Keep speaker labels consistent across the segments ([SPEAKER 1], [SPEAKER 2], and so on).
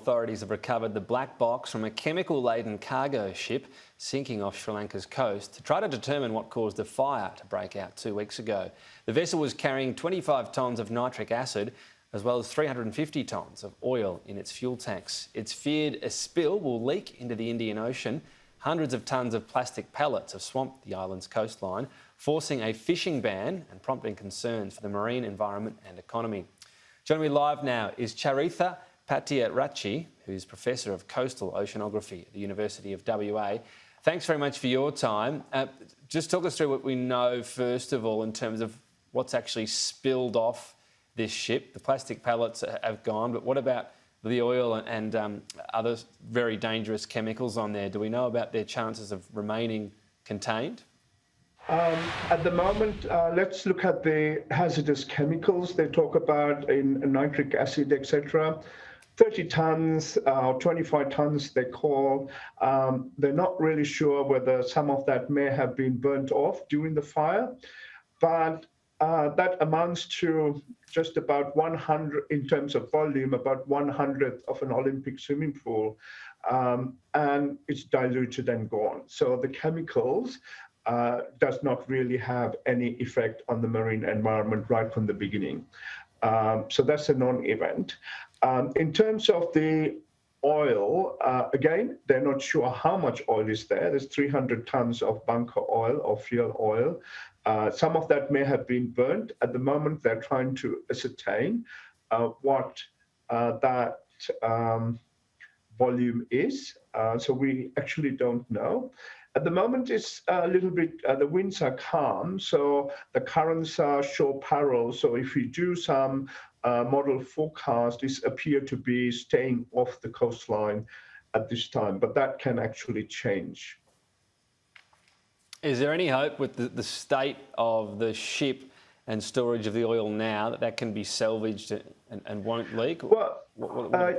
[SPEAKER 1] authorities have recovered the black box from a chemical-laden cargo ship sinking off Sri Lanka's coast to try to determine what caused the fire to break out 2 weeks ago. The vessel was carrying 25 tonnes of nitric acid as well as 350 tonnes of oil in its fuel tanks. It's feared a spill will leak into the Indian Ocean. Hundreds of tonnes of plastic pallets have swamped the island's coastline, forcing a fishing ban and prompting concerns for the marine environment and economy. Joining me live now is Charitha Pattiaratchi, who's Professor of Coastal Oceanography at the University of WA. Thanks very much for your time. Just talk us through what we know, first of all, in terms of what's actually spilled off this ship. The plastic pallets have gone, but what about the oil and other very dangerous chemicals on there? Do we know about their chances of remaining contained?
[SPEAKER 2] At the moment, let's look at the hazardous chemicals they talk about in nitric acid, etc. 30 tons, 25 tons they call. They're not really sure whether some of that may have been burnt off during the fire, but that amounts to just about 100, in terms of volume, about 1/100th of an Olympic swimming pool, and it's diluted and gone. So the chemicals does not really have any effect on the marine environment right from the beginning. So that's a non-event. In terms of the oil, again, they're not sure how much oil is there. There's 300 tons of bunker oil or fuel oil. Some of that may have been burnt. At the moment, they're trying to ascertain what that volume is. So we actually don't know. At the moment, it's a little bit, the winds are calm, so the currents are shore parallel. So if we do some model forecast, these appear to be staying off the coastline at this time, but that can actually change.
[SPEAKER 1] Is there any hope with the state of the ship and storage of the oil now that can be salvaged and won't leak?
[SPEAKER 2] Well,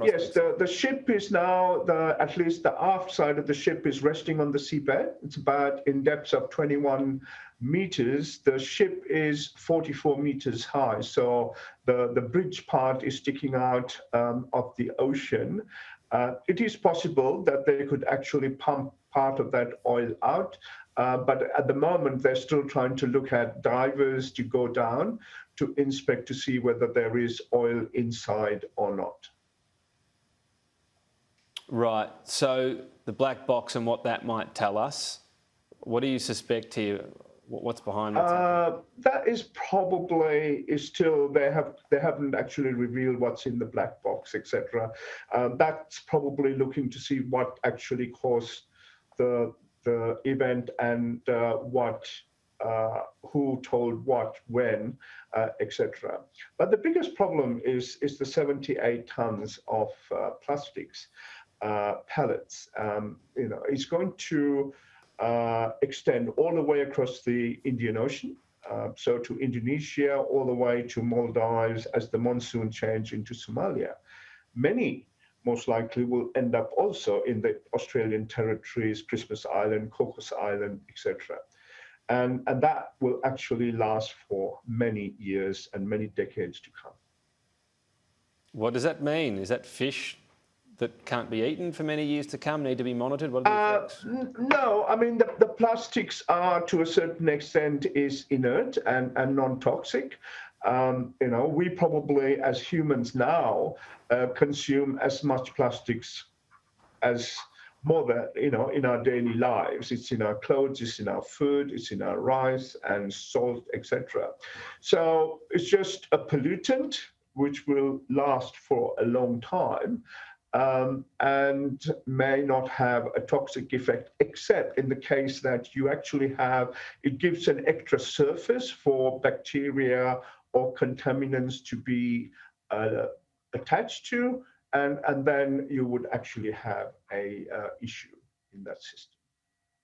[SPEAKER 2] yes, the ship is now, at least the aft side of the ship is resting on the seabed. It's about in depths of 21 meters. The ship is 44 meters high. So the bridge part is sticking out of the ocean. It is possible that they could actually pump part of that oil out. But at the moment, they're still trying to look at divers to go down to inspect to see whether there is oil inside or not.
[SPEAKER 1] Right. So the black box and what that might tell us, what do you suspect here? What's behind what's happening?
[SPEAKER 2] That is probably still, they haven't actually revealed what's in the black box, etc. That's probably looking to see what actually caused the event and who told what, when, etc. But the biggest problem is the 78 tons of plastics pallets. It's going to extend all the way across the Indian Ocean, so to Indonesia, all the way to Maldives as the monsoon change into Somalia. Many most likely will end up also in the Australian territories, Christmas Island, Cocos Island, etc. And that will actually last for many years and many decades to come.
[SPEAKER 1] What does that mean? Is that fish that can't be eaten for many years to come, need to be monitored? What are the effects?
[SPEAKER 2] No, I mean, the plastics are, to a certain extent, is inert and non-toxic. We probably, as humans now, consume as much plastics as more than, in our daily lives. It's in our clothes, it's in our food, it's in our rice and salt, etc. So it's just a pollutant which will last for a long time. And may not have a toxic effect, except in the case that you actually it gives an extra surface for bacteria or contaminants to be attached to, and then you would actually have a issue in that system.